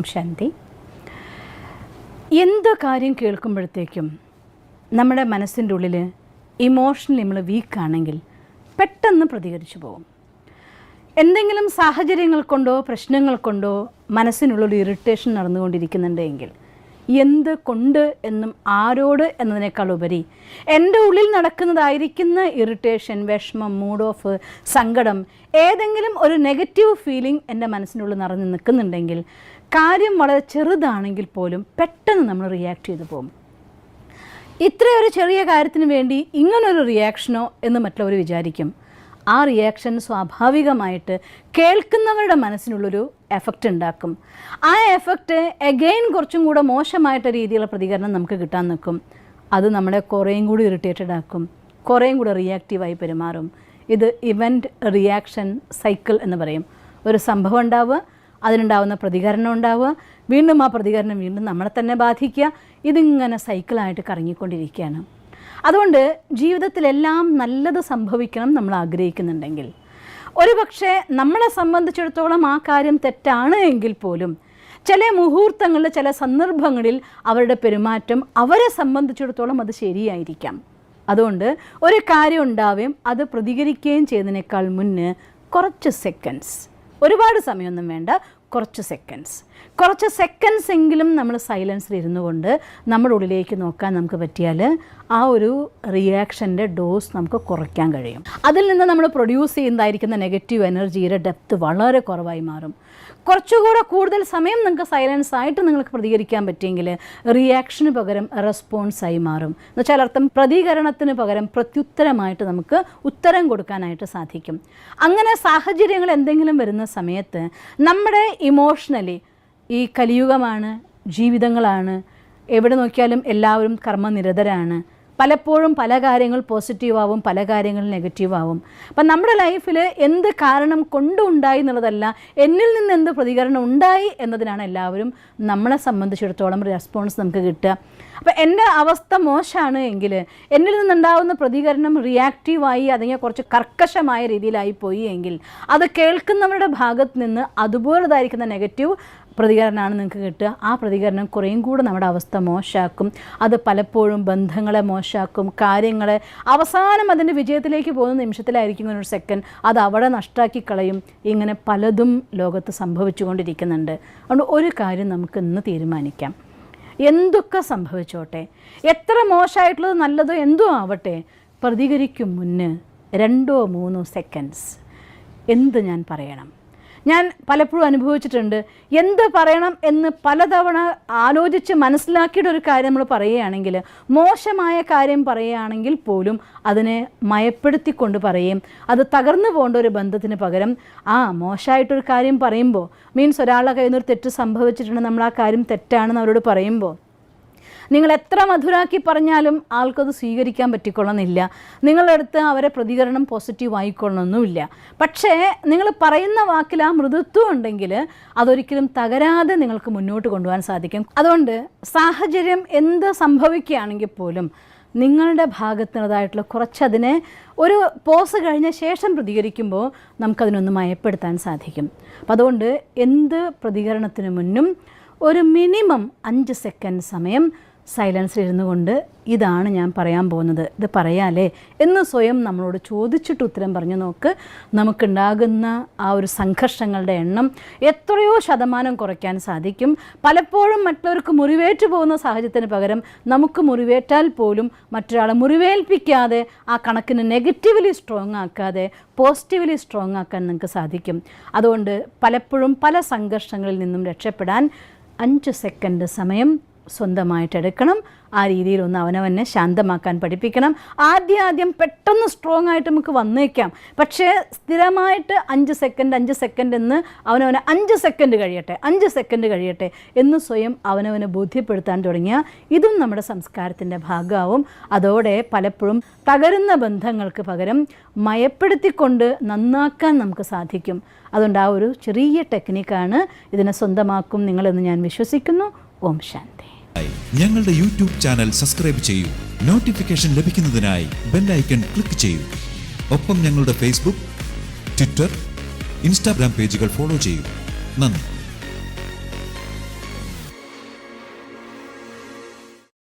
ഓം ശാന്തി. എന്ത് കാര്യം കേൾക്കുമ്പോഴത്തേക്കും നമ്മുടെ മനസ്സിൻ്റെ ഉള്ളിൽ ഇമോഷണലി നമ്മൾ വീക്കാണെങ്കിൽ പെട്ടെന്ന് പ്രതികരിച്ചു പോകും. എന്തെങ്കിലും സാഹചര്യങ്ങൾ കൊണ്ടോ പ്രശ്നങ്ങൾ കൊണ്ടോ മനസ്സിനുള്ളൊരു ഇറിറ്റേഷൻ നടന്നുകൊണ്ടിരിക്കുന്നുണ്ടെങ്കിൽ എന്ത് കൊണ്ട് എന്നും ആരോട് എന്നതിനേക്കാൾ ഉപരി എൻ്റെ ഉള്ളിൽ നടക്കുന്നതായിരിക്കുന്ന ഇറിറ്റേഷൻ, വിഷമം, മൂഡ് ഓഫ്, സങ്കടം, ഏതെങ്കിലും ഒരു നെഗറ്റീവ് ഫീലിംഗ് എൻ്റെ മനസ്സിനുള്ളിൽ നിറഞ്ഞു നിൽക്കുന്നുണ്ടെങ്കിൽ കാര്യം വളരെ ചെറുതാണെങ്കിൽ പോലും പെട്ടെന്ന് നമ്മൾ റിയാക്ട് ചെയ്തു പോകും. ഇത്രയൊരു ചെറിയ കാര്യത്തിന് വേണ്ടി ഇങ്ങനൊരു റിയാക്ഷനോ എന്ന് മറ്റുള്ളവർ വിചാരിക്കും. ആ റിയാക്ഷൻ സ്വാഭാവികമായിട്ട് കേൾക്കുന്നവരുടെ മനസ്സിനുള്ളൊരു എഫക്റ്റ് ഉണ്ടാക്കും. ആ എഫക്റ്റ് എഗെയിൻ കുറച്ചും കൂടെ മോശമായിട്ട് രീതിയിലുള്ള പ്രതികരണം നമുക്ക് കിട്ടാൻ നിൽക്കും. അത് നമ്മളെ കുറേയും കൂടി ഇറിറ്റേറ്റഡ് ആക്കും, കുറേയും കൂടെ റിയാക്റ്റീവായി പെരുമാറും. ഇത് ഇവൻറ്റ് റിയാക്ഷൻ സൈക്കിൾ എന്ന് പറയും. ഒരു സംഭവം ഉണ്ടാവുക, അതിനുണ്ടാവുന്ന പ്രതികരണം ഉണ്ടാവുക, വീണ്ടും ആ പ്രതികരണം വീണ്ടും നമ്മളെ തന്നെ ബാധിക്കുക. ഇതിങ്ങനെ സൈക്കിളായിട്ട് കറങ്ങിക്കൊണ്ടിരിക്കുകയാണ്. അതുകൊണ്ട് ജീവിതത്തിലെല്ലാം നല്ലത് സംഭവിക്കണം നമ്മൾ ആഗ്രഹിക്കുന്നുണ്ടെങ്കിൽ, ഒരു പക്ഷേ നമ്മളെ സംബന്ധിച്ചിടത്തോളം ആ കാര്യം തെറ്റാണ് എങ്കിൽ പോലും ചില മുഹൂർത്തങ്ങളിൽ, ചില സന്ദർഭങ്ങളിൽ അവരുടെ പെരുമാറ്റം അവരെ സംബന്ധിച്ചിടത്തോളം അത് ശരിയായിരിക്കാം. അതുകൊണ്ട് ഒരു കാര്യം ഉണ്ടാവുകയും അത് പ്രതികരിക്കുകയും ചെയ്യുന്നതിനേക്കാൾ മുന്നേ കുറച്ച് സെക്കൻഡ്സ്, ഒരുപാട് സമയമൊന്നും വേണ്ട, കുറച്ച് സെക്കൻഡ്സ് എങ്കിലും നമ്മൾ സൈലൻസിൽ ഇരുന്നു കൊണ്ട് നമ്മുടെ ഉള്ളിലേക്ക് നോക്കാൻ നമുക്ക് പറ്റിയാൽ ആ ഒരു റിയാക്ഷൻ്റെ ഡോസ് നമുക്ക് കുറയ്ക്കാൻ കഴിയും. അതിൽ നിന്ന് നമ്മൾ പ്രൊഡ്യൂസ് ചെയ്യുന്നതായിരിക്കുന്ന നെഗറ്റീവ് എനർജിയുടെ ഡെപ്ത് വളരെ കുറവായി മാറും. കുറച്ചുകൂടെ കൂടുതൽ സമയം നിങ്ങൾക്ക് സൈലൻസ് ആയിട്ട് നിങ്ങൾക്ക് പ്രതികരിക്കാൻ പറ്റിയെങ്കിൽ റിയാക്ഷന് പകരം റെസ്പോൺസായി മാറും. എന്നുവെച്ചാൽ അർത്ഥം പ്രതികരണത്തിന് പകരം പ്രത്യുത്തരമായിട്ട് നമുക്ക് ഉത്തരം കൊടുക്കാനായിട്ട് സാധിക്കും. അങ്ങനെ സാഹചര്യങ്ങൾ എന്തെങ്കിലും വരുന്ന സമയത്ത് നമ്മുടെ ഇമോഷണലി, ഈ കലിയുഗമാണ്, ജീവിതങ്ങളാണ്, എവിടെ നോക്കിയാലും എല്ലാവരും കർമ്മനിരതരാണ്. പലപ്പോഴും പല കാര്യങ്ങൾ പോസിറ്റീവാവും, പല കാര്യങ്ങൾ നെഗറ്റീവാവും. അപ്പം നമ്മുടെ ലൈഫിൽ എന്ത് കാരണം കൊണ്ടുണ്ടായി എന്നുള്ളതല്ല, എന്നിൽ നിന്ന് എന്ത് പ്രതികരണം ഉണ്ടായി എന്നതിനാണ് എല്ലാവരും നമ്മളെ സംബന്ധിച്ചിടത്തോളം റെസ്പോൺസ് നമുക്ക് കിട്ടുക. അപ്പം എൻ്റെ അവസ്ഥ മോശമാണ് എങ്കിൽ എന്നിൽ നിന്നുണ്ടാകുന്ന പ്രതികരണം റിയാക്റ്റീവായി, അല്ലെങ്കിൽ കുറച്ച് കർക്കശമായ രീതിയിലായി പോയി എങ്കിൽ അത് കേൾക്കുന്നവരുടെ ഭാഗത്ത് നിന്ന് അതുപോലെതായിരിക്കുന്ന നെഗറ്റീവ് പ്രതികരണമാണ് നിങ്ങൾക്ക് കിട്ടുക. ആ പ്രതികരണം കുറേയും കൂടെ നമ്മുടെ അവസ്ഥ മോശമാക്കും. അത് പലപ്പോഴും ബന്ധങ്ങളെ മോശമാക്കും, കാര്യങ്ങളെ അവസാനം അതിൻ്റെ വിജയത്തിലേക്ക് പോകുന്ന നിമിഷത്തിലായിരിക്കും ഒരു സെക്കൻഡ് അത് അവിടെ നഷ്ടമാക്കി കളയും. ഇങ്ങനെ പലതും ലോകത്ത് സംഭവിച്ചു കൊണ്ടിരിക്കുന്നുണ്ട്. അതുകൊണ്ട് ഒരു കാര്യം നമുക്ക് ഇന്ന് തീരുമാനിക്കാം, എന്തൊക്കെ സംഭവിച്ചോട്ടെ, എത്ര മോശമായിട്ടുള്ളത് നല്ലതോ എന്തോ ആവട്ടെ, പ്രതികരിക്കും മുന്നേ 2-3 സെക്കൻഡ്സ് എന്ത് ഞാൻ പറയണം. ഞാൻ പലപ്പോഴും അനുഭവിച്ചിട്ടുണ്ട്, എന്ത് പറയണം എന്ന് പലതവണ ആലോചിച്ച് മനസ്സിലാക്കിയിട്ട് ഒരു കാര്യം നമ്മൾ പറയുകയാണെങ്കിൽ, മോശമായ കാര്യം പറയുകയാണെങ്കിൽ പോലും അതിനെ മയപ്പെടുത്തിക്കൊണ്ട് പറയുകയും അത് തകർന്നു പോകേണ്ട ഒരു ബന്ധത്തിന് പകരം മോശമായിട്ടൊരു കാര്യം പറയുമ്പോൾ, മീൻസ് ഒരാളുടെ കയ്യിൽ നിന്നൊരു തെറ്റ് സംഭവിച്ചിട്ടുണ്ട്, നമ്മൾ ആ കാര്യം തെറ്റാണെന്ന് അവരോട് പറയുമ്പോൾ നിങ്ങൾ എത്ര മധുരാക്കി പറഞ്ഞാലും ആൾക്കത് സ്വീകരിക്കാൻ പറ്റിക്കൊള്ളണമെന്നില്ല. നിങ്ങളുടെ അടുത്ത് അവരെ പ്രതികരണം പോസിറ്റീവ് ആയിക്കൊള്ളണമെന്നുമില്ല. പക്ഷേ നിങ്ങൾ പറയുന്ന വാക്കിൽ ആ മൃദുത്വം ഉണ്ടെങ്കിൽ അതൊരിക്കലും തകരാതെ നിങ്ങൾക്ക് മുന്നോട്ട് കൊണ്ടുപോകാൻ സാധിക്കും. അതുകൊണ്ട് സാഹചര്യം എന്ത് സംഭവിക്കുകയാണെങ്കിൽ പോലും നിങ്ങളുടെ ഭാഗത്തുള്ളതായിട്ടുള്ള കുറച്ചതിനെ ഒരു പോസ് കഴിഞ്ഞ ശേഷം പ്രതികരിക്കുമ്പോൾ നമുക്കതിനൊന്ന് മയപ്പെടുത്താൻ സാധിക്കും. അപ്പം അതുകൊണ്ട് എന്ത് പ്രതികരണത്തിന് മുന്നും ഒരു മിനിമം 5 സെക്കൻഡ് സമയം സൈലൻസിലിരുന്നു കൊണ്ട് ഇതാണ് ഞാൻ പറയാൻ പോകുന്നത്, ഇത് പറയാലേ എന്ന് സ്വയം നമ്മളോട് ചോദിച്ചിട്ട് ഉത്തരം പറഞ്ഞു നോക്ക്. നമുക്കുണ്ടാകുന്ന ആ ഒരു സംഘർഷങ്ങളുടെ എണ്ണം എത്രയോ ശതമാനം കുറയ്ക്കാൻ സാധിക്കും. പലപ്പോഴും മറ്റുള്ളവർക്ക് മുറിവേറ്റു പോകുന്ന സാഹചര്യത്തിന് പകരം നമുക്ക് മുറിവേറ്റാൽ പോലും മറ്റൊരാളെ മുറിവേൽപ്പിക്കാതെ ആ കണക്കിന് നെഗറ്റീവ്ലി സ്ട്രോങ് ആക്കാതെ പോസിറ്റീവ്ലി സ്ട്രോങ് ആക്കാൻ നിങ്ങൾക്ക് സാധിക്കും. അതുകൊണ്ട് പലപ്പോഴും പല സംഘർഷങ്ങളിൽ നിന്നും രക്ഷപ്പെടാൻ 5 സെക്കൻഡ് സമയം സ്വന്തമായിട്ടെടുക്കണം. ആ രീതിയിലൊന്ന് അവനവനെ ശാന്തമാക്കാൻ പഠിപ്പിക്കണം. ആദ്യം പെട്ടെന്ന് സ്ട്രോങ് ആയിട്ട് നമുക്ക് വന്നേക്കാം, പക്ഷേ സ്ഥിരമായിട്ട് 5 സെക്കൻഡ് എന്ന് അവനവനെ 5 സെക്കൻഡ് കഴിയട്ടെ എന്ന് സ്വയം അവനവനെ ബോധ്യപ്പെടുത്താൻ തുടങ്ങിയാൽ ഇതും നമ്മുടെ സംസ്കാരത്തിൻ്റെ ഭാഗമാവും. അതോടെ പലപ്പോഴും തകരുന്ന ബന്ധങ്ങൾക്ക് പകരം മയപ്പെടുത്തിക്കൊണ്ട് നന്നാക്കാൻ നമുക്ക് സാധിക്കും. അതുകൊണ്ട് ആ ഒരു ചെറിയ ടെക്നിക്കാണ്, ഇതിനെ സ്വന്തമാക്കും നിങ്ങളെന്ന് ഞാൻ വിശ്വസിക്കുന്നു. ഓം ശാന്തി. ഞങ്ങളുടെ യൂട്യൂബ് ചാനൽ സബ്സ്ക്രൈബ് ചെയ്യൂ. നോട്ടിഫിക്കേഷൻ ലഭിക്കുന്നതിനായി ബെൽ ഐക്കൺ ക്ലിക്ക് ചെയ്യൂ. ഒപ്പം ഞങ്ങളുടെ ഫേസ്ബുക്ക്, ട്വിറ്റർ, ഇൻസ്റ്റാഗ്രാം പേജുകൾ ഫോളോ ചെയ്യൂ. നന്ദി.